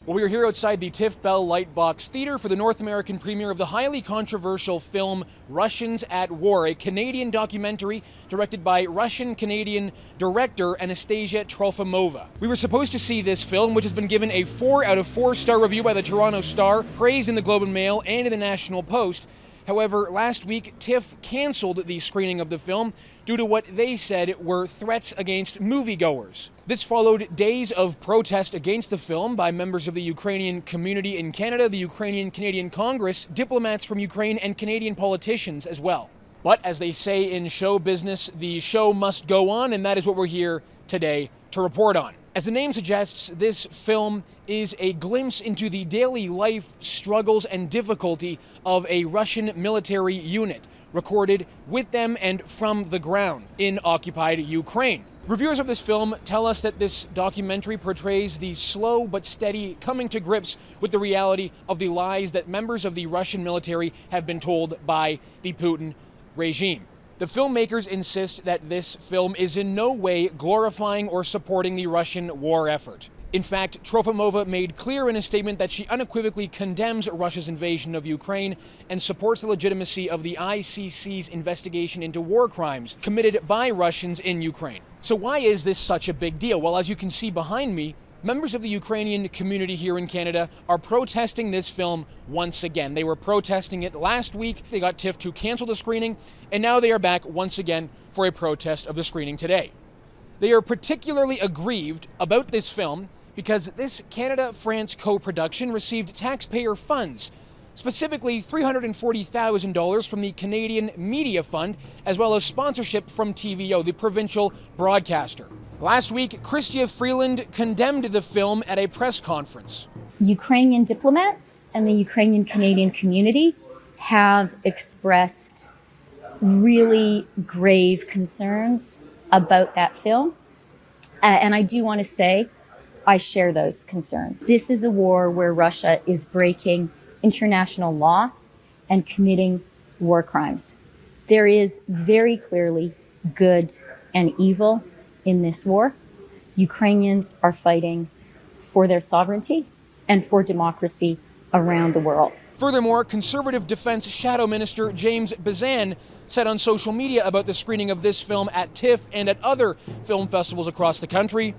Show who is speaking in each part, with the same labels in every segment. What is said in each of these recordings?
Speaker 1: Well, we are here outside the TIFF Bell Lightbox Theatre for the North American premiere of the highly controversial film Russians at War, a Canadian documentary directed by Russian-Canadian director Anastasia Trofimova. We were supposed to see this film, which has been given a 4 out of 4 star review by the Toronto Star, praised in the Globe and Mail and in the National Post. However, last week, TIFF canceled the screening of the film due to what they said were threats against moviegoers. This followed days of protest against the film by members of the Ukrainian community in Canada, the Ukrainian Canadian Congress, diplomats from Ukraine, and Canadian politicians as well. But as they say in show business, the show must go on, and that is what we're here today to report on. As the name suggests, this film is a glimpse into the daily life, struggles, and difficulty of a Russian military unit, recorded with them and from the ground in occupied Ukraine. Reviewers of this film tell us that this documentary portrays the slow but steady coming to grips with the reality of the lies that members of the Russian military have been told by the Putin regime. The filmmakers insist that this film is in no way glorifying or supporting the Russian war effort. In fact, Trofimova made clear in a statement that she unequivocally condemns Russia's invasion of Ukraine and supports the legitimacy of the ICC's investigation into war crimes committed by Russians in Ukraine. So why is this such a big deal? Well, as you can see behind me, members of the Ukrainian community here in Canada are protesting this film once again. They were protesting it last week. They got TIFF to cancel the screening, and now they are back once again for a protest of the screening today. They are particularly aggrieved about this film because this Canada-France co-production received taxpayer funds, specifically $340,000 from the Canadian Media Fund, as well as sponsorship from TVO, the provincial broadcaster. Last week, Chrystia Freeland condemned the film at a press conference.
Speaker 2: Ukrainian diplomats and the Ukrainian Canadian community have expressed really grave concerns about that film. And I do want to say, I share those concerns. This is a war where Russia is breaking international law and committing war crimes. There is very clearly good and evil in this war. Ukrainians are fighting for their sovereignty and for democracy around the world.
Speaker 1: Furthermore, Conservative Defense Shadow Minister James Bazan said on social media about the screening of this film at TIFF and at other film festivals across the country.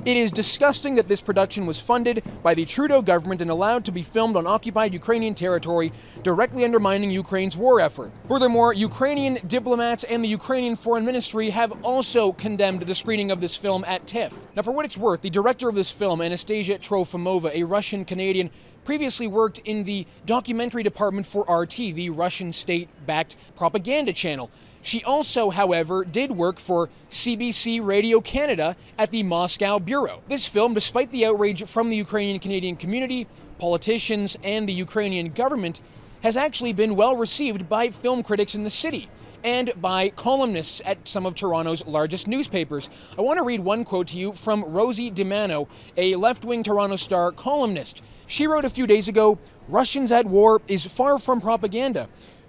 Speaker 1: It is disgusting that this production was funded by the Trudeau government and allowed to be filmed on occupied Ukrainian territory, directly undermining Ukraine's war effort. Furthermore, Ukrainian diplomats and the Ukrainian Foreign Ministry have also condemned the screening of this film at TIFF. Now, for what it's worth, the director of this film, Anastasia Trofimova, a Russian-Canadian, previously worked in the documentary department for RT, the Russian state-backed propaganda channel. She also, however, did work for CBC Radio Canada at the Moscow Bureau. This film, despite the outrage from the Ukrainian Canadian community, politicians, and the Ukrainian government, has actually been well received by film critics in the city and by columnists at some of Toronto's largest newspapers. I want to read one quote to you from Rosie DiMano, a left-wing Toronto Star columnist. She wrote a few days ago, "Russians at War is far from propaganda,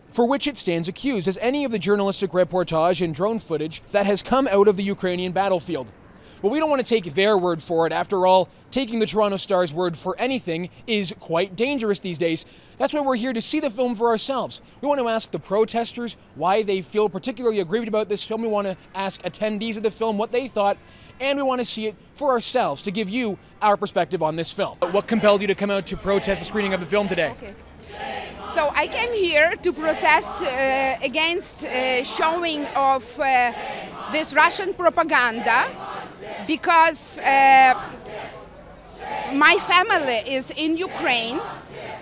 Speaker 1: for which it stands accused, as any of the journalistic reportage and drone footage that has come out of the Ukrainian battlefield." Well, we don't want to take their word for it. After all, taking the Toronto Star's word for anything is quite dangerous these days. That's why we're here to see the film for ourselves. We want to ask the protesters why they feel particularly aggrieved about this film. We want to ask attendees of the film what they thought, and we want to see it for ourselves to give you our perspective on this film. What compelled you to come out to protest the screening of the film today?
Speaker 3: Okay. So I came here to protest against showing of this Russian propaganda because my family is in Ukraine.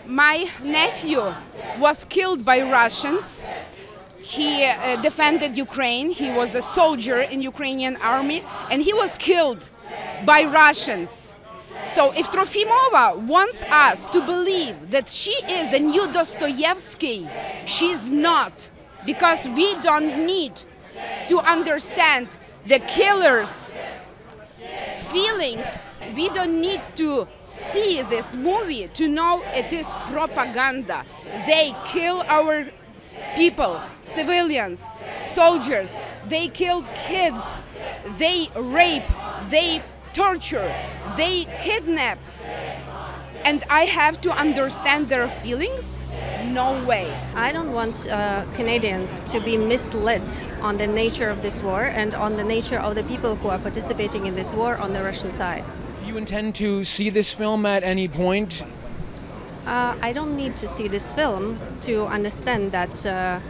Speaker 3: My nephew was killed by Russians. He defended Ukraine. He was a soldier in Ukrainian army, and he was killed by Russians. So if Trofimova wants us to believe that she is the new Dostoevsky, she's not, because we don't need to understand the killer's feelings. We don't need to see this movie to know it is propaganda. They kill our people, civilians, soldiers. They kill kids. They rape. They torture. They kidnap. and I have to understand their feelings? No way.
Speaker 4: I don't want Canadians to be misled on the nature of this war and on the nature of the people who are participating in this war on the Russian side.
Speaker 1: Do you intend to see this film at any point?
Speaker 4: I don't need to see this film to understand that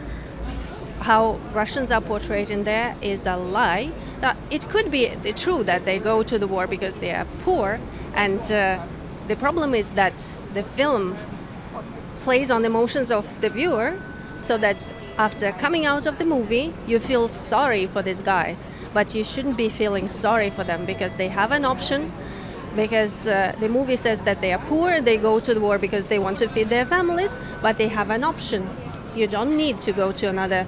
Speaker 4: how Russians are portrayed in there is a lie. It could be true that they go to the war because they are poor, and the problem is that the film plays on the emotions of the viewer, so that after coming out of the movie, you feel sorry for these guys. But you shouldn't be feeling sorry for them because they have an option, because the movie says that they are poor, they go to the war because they want to feed their families, but they have an option. You don't need to go to another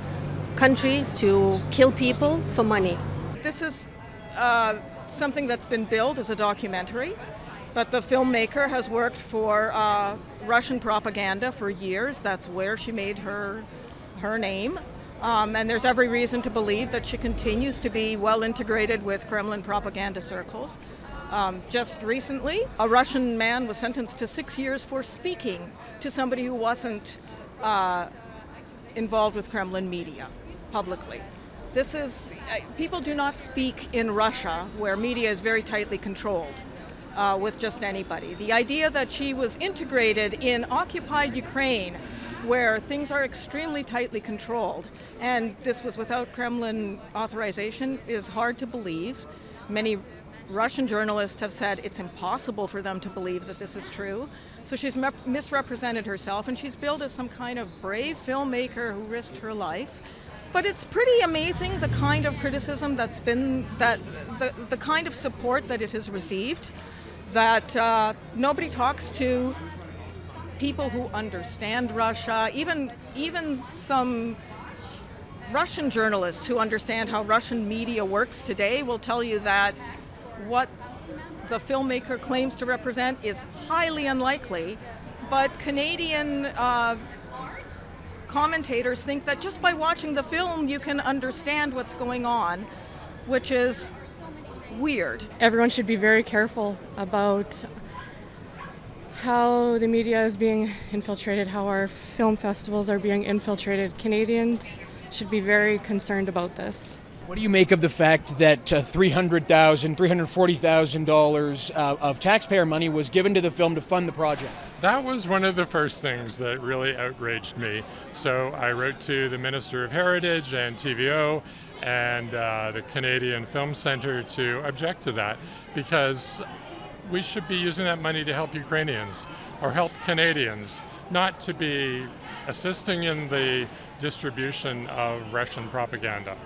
Speaker 4: country to kill people for money.
Speaker 5: This is something that's been billed as a documentary, but the filmmaker has worked for Russian propaganda for years. That's where she made her name. And there's every reason to believe that she continues to be well integrated with Kremlin propaganda circles. Just recently, a Russian man was sentenced to 6 years for speaking to somebody who wasn't involved with Kremlin media publicly. This is, people do not speak in Russia, where media is very tightly controlled, with just anybody. The idea that she was integrated in occupied Ukraine, where things are extremely tightly controlled, and this was without Kremlin authorization, is hard to believe. Many Russian journalists have said it's impossible for them to believe that this is true. So she's misrepresented herself, and she's billed as some kind of brave filmmaker who risked her life. But it's pretty amazing the kind of criticism that's been, the kind of support that it has received, that nobody talks to people who understand Russia, even some Russian journalists who understand how Russian media works today will tell you that what the filmmaker claims to represent is highly unlikely, but Canadian commentators think that just by watching the film you can understand what's going on, which is weird.
Speaker 6: Everyone should be very careful about how the media is being infiltrated, how our film festivals are being infiltrated. Canadians should be very concerned about this.
Speaker 1: What do you make of the fact that $340,000 of taxpayer money was given to the film to fund the project?
Speaker 7: That was one of the first things that really outraged me. So I wrote to the Minister of Heritage and TVO and the Canadian Film Centre to object to that, because we should be using that money to help Ukrainians or help Canadians, not to be assisting in the distribution of Russian propaganda.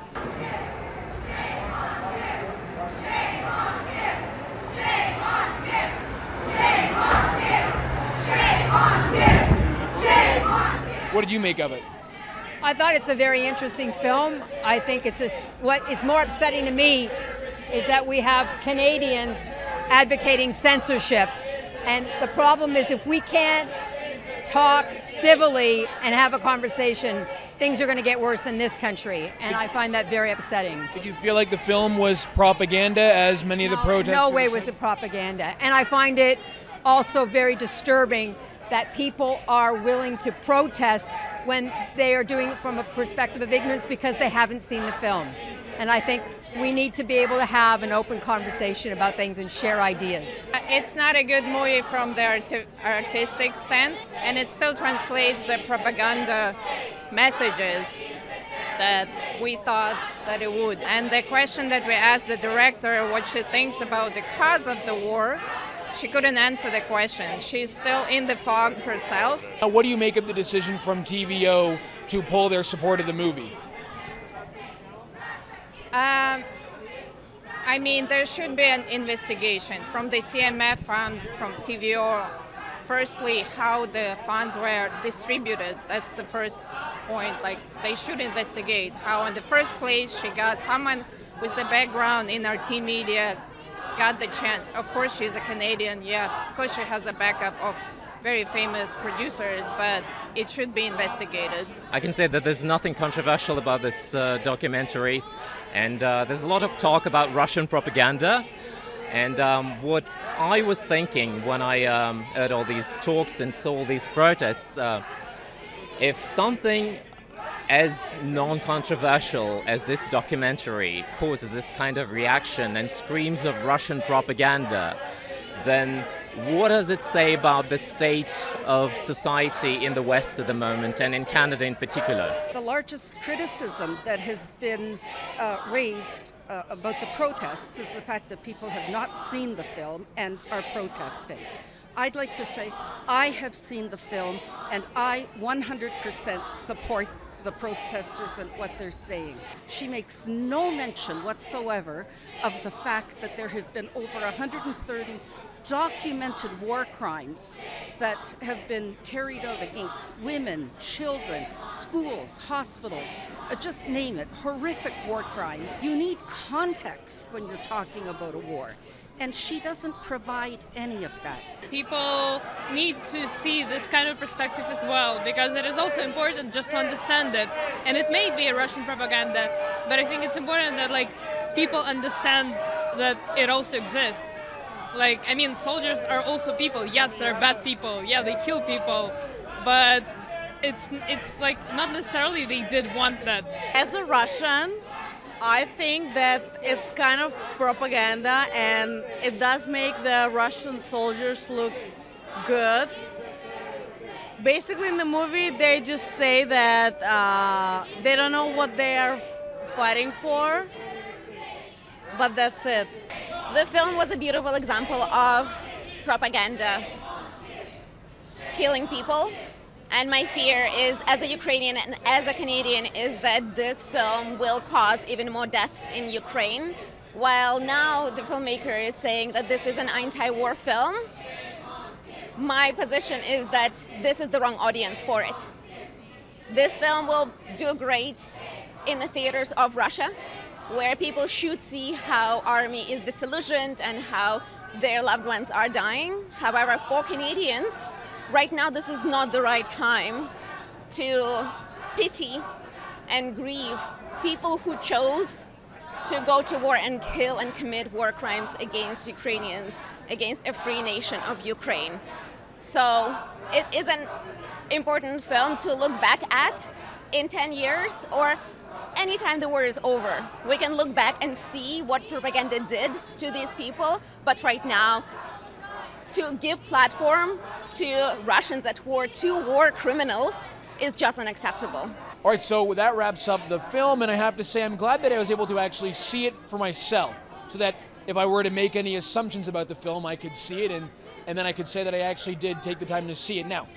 Speaker 1: What did you make of it?
Speaker 8: I thought it's a very interesting film. I think what is more upsetting to me is that we have Canadians advocating censorship. And the problem is, if we can't talk civilly and have a conversation, things are going to get worse in this country. And I find that very upsetting.
Speaker 1: Did you feel like the film was propaganda, as many of the protesters?
Speaker 8: No way was it propaganda. And I find it also very disturbing that people are willing to protest when they are doing it from a perspective of ignorance because they haven't seen the film. And I think we need to be able to have an open conversation about things and share ideas.
Speaker 9: It's not a good movie from the artistic stance, and it still translates the propaganda messages that we thought that it would. And the question that we asked the director, what she thinks about the cause of the war, she couldn't answer the question. She's still in the fog herself.
Speaker 1: What do you make of the decision from TVO to pull their support of the movie?
Speaker 9: I mean, there should be an investigation from the CMF and from TVO. Firstly, how the funds were distributed. That's the first point. Like, they should investigate how in the first place she got someone with the background in RT media got the chance. Of course, she's a Canadian, yeah. Of course, she has a backup of very famous producers, but it should be investigated.
Speaker 10: I can say that there's nothing controversial about this documentary, and there's a lot of talk about Russian propaganda. And what I was thinking when I heard all these talks and saw these protests, if something as non-controversial as this documentary causes this kind of reaction and screams of Russian propaganda, then what does it say about the state of society in the West at the moment, and in Canada in particular?
Speaker 11: The largest criticism that has been raised about the protests is the fact that people have not seen the film and are protesting. I'd like to say I have seen the film and I 100% support the protesters and what they're saying. She makes no mention whatsoever of the fact that there have been over 130 documented war crimes that have been carried out against women, children, schools, hospitals, just name it, horrific war crimes. You need context when you're talking about a war, and she doesn't provide any of that.
Speaker 12: People need to see this kind of perspective as well, because it is also important just to understand it. And it may be a Russian propaganda, but I think it's important that people understand that it also exists. I mean, soldiers are also people. Yes, they're bad people. Yeah, they kill people, but it's not necessarily they did want that.
Speaker 13: As a Russian, I think that it's kind of propaganda, and it does make the Russian soldiers look good. Basically, in the movie, they just say that they don't know what they are fighting for, but that's it.
Speaker 14: The film was a beautiful example of propaganda killing people. And my fear is, as a Ukrainian and as a Canadian, is that this film will cause even more deaths in Ukraine. While now the filmmaker is saying that this is an anti-war film, my position is that this is the wrong audience for it. This film will do great in the theaters of Russia, where people should see how army is disillusioned and how their loved ones are dying. However, for Canadians, right now this is not the right time to pity and grieve people who chose to go to war and kill and commit war crimes against Ukrainians, against a free nation of Ukraine. So it is an important film to look back at in 10 years or anytime the war is over. We can look back and see what propaganda did to these people, but right now, to give platform to Russians at war, to war criminals, is just unacceptable.
Speaker 1: All right, so that wraps up the film, and I have to say I'm glad that I was able to actually see it for myself, so that if I were to make any assumptions about the film, I could see it, and then I could say that I actually did take the time to see it. Now,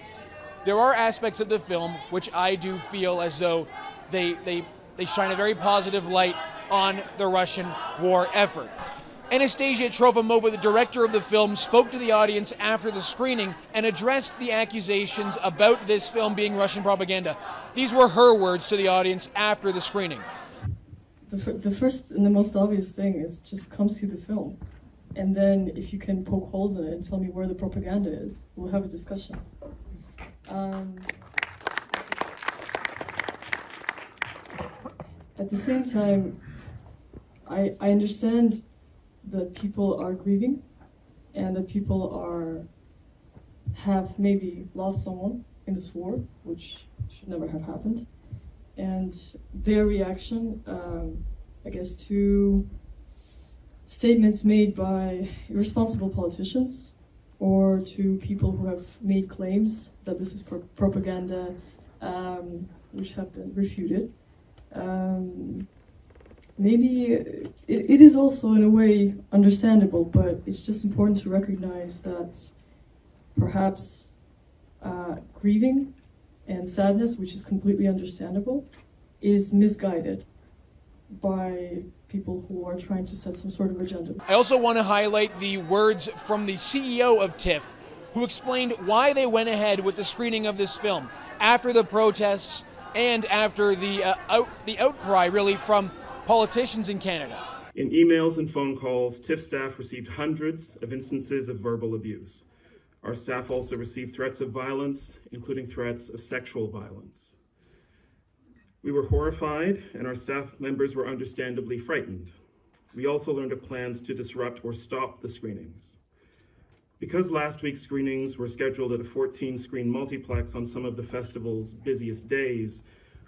Speaker 1: there are aspects of the film which I do feel as though they shine a very positive light on the Russian war effort. Anastasia Trofimova, the director of the film, spoke to the audience after the screening and addressed the accusations about this film being Russian propaganda. These were her words to the audience after the screening.
Speaker 15: The first and the most obvious thing is just come see the film. And then if you can poke holes in it and tell me where the propaganda is, we'll have a discussion. At the same time, I understand that people are grieving and that people have maybe lost someone in this war, which should never have happened. And their reaction, I guess, to statements made by irresponsible politicians or to people who have made claims that this is propaganda, which have been refuted. Maybe it is also in a way understandable, but it's just important to recognize that perhaps grieving and sadness, which is completely understandable, is misguided by people who are trying to set some sort of agenda.
Speaker 1: I also want to highlight the words from the CEO of TIFF, who explained why they went ahead with the screening of this film after the protests and after the outcry, really, from politicians in Canada.
Speaker 16: In emails and phone calls, TIFF staff received hundreds of instances of verbal abuse. Our staff also received threats of violence, including threats of sexual violence. We were horrified, and our staff members were understandably frightened. We also learned of plans to disrupt or stop the screenings. Because last week's screenings were scheduled at a 14-screen multiplex on some of the festival's busiest days,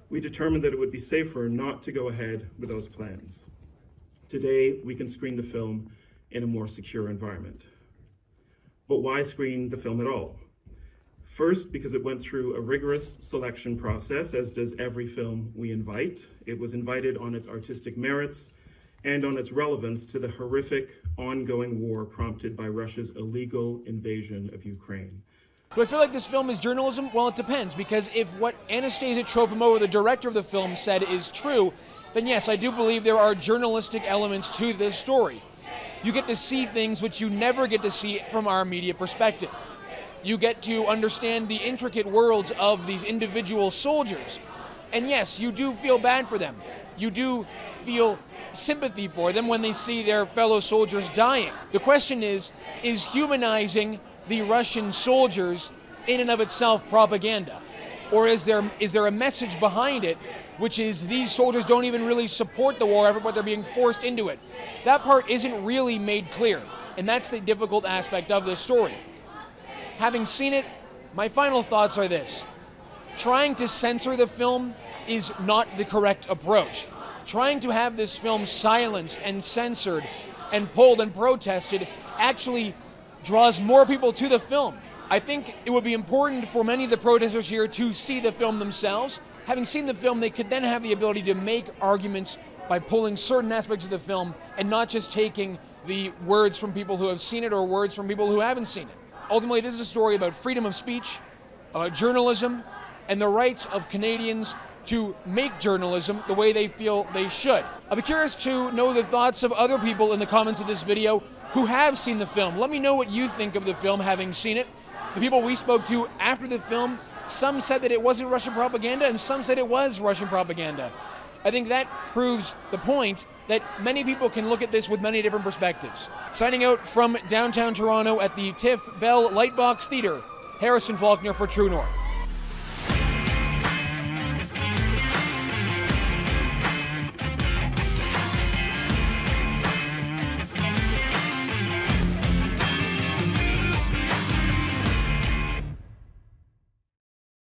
Speaker 16: we determined that it would be safer not to go ahead with those plans. Today, we can screen the film in a more secure environment. But why screen the film at all? First, because it went through a rigorous selection process, as does every film we invite. It was invited on its artistic merits and on its relevance to the horrific ongoing war prompted by Russia's illegal invasion of Ukraine.
Speaker 1: Do I feel like this film is journalism? Well, it depends, because if what Anastasia Trofimova, the director of the film, said is true, then yes, I do believe there are journalistic elements to this story. You get to see things which you never get to see from our media perspective. You get to understand the intricate worlds of these individual soldiers. And yes, you do feel bad for them. You do feel sympathy for them when they see their fellow soldiers dying. The question is humanizing the Russian soldiers in and of itself propaganda? Or is there a message behind it, which is these soldiers don't even really support the war effort, but they're being forced into it? That part isn't really made clear, and that's the difficult aspect of this story. Having seen it, my final thoughts are this. Trying to censor the film is not the correct approach. Trying to have this film silenced and censored and pulled and protested actually draws more people to the film. I think it would be important for many of the protesters here to see the film themselves. Having seen the film, they could then have the ability to make arguments by pulling certain aspects of the film and not just taking the words from people who have seen it or words from people who haven't seen it. Ultimately, this is a story about freedom of speech, about journalism, and the rights of Canadians to make journalism the way they feel they should. I'll be curious to know the thoughts of other people in the comments of this video who have seen the film. Let me know what you think of the film having seen it. The people we spoke to after the film, some said that it wasn't Russian propaganda and some said it was Russian propaganda. I think that proves the point that many people can look at this with many different perspectives. Signing out from downtown Toronto at the TIFF Bell Lightbox Theatre, Harrison Faulkner for True North.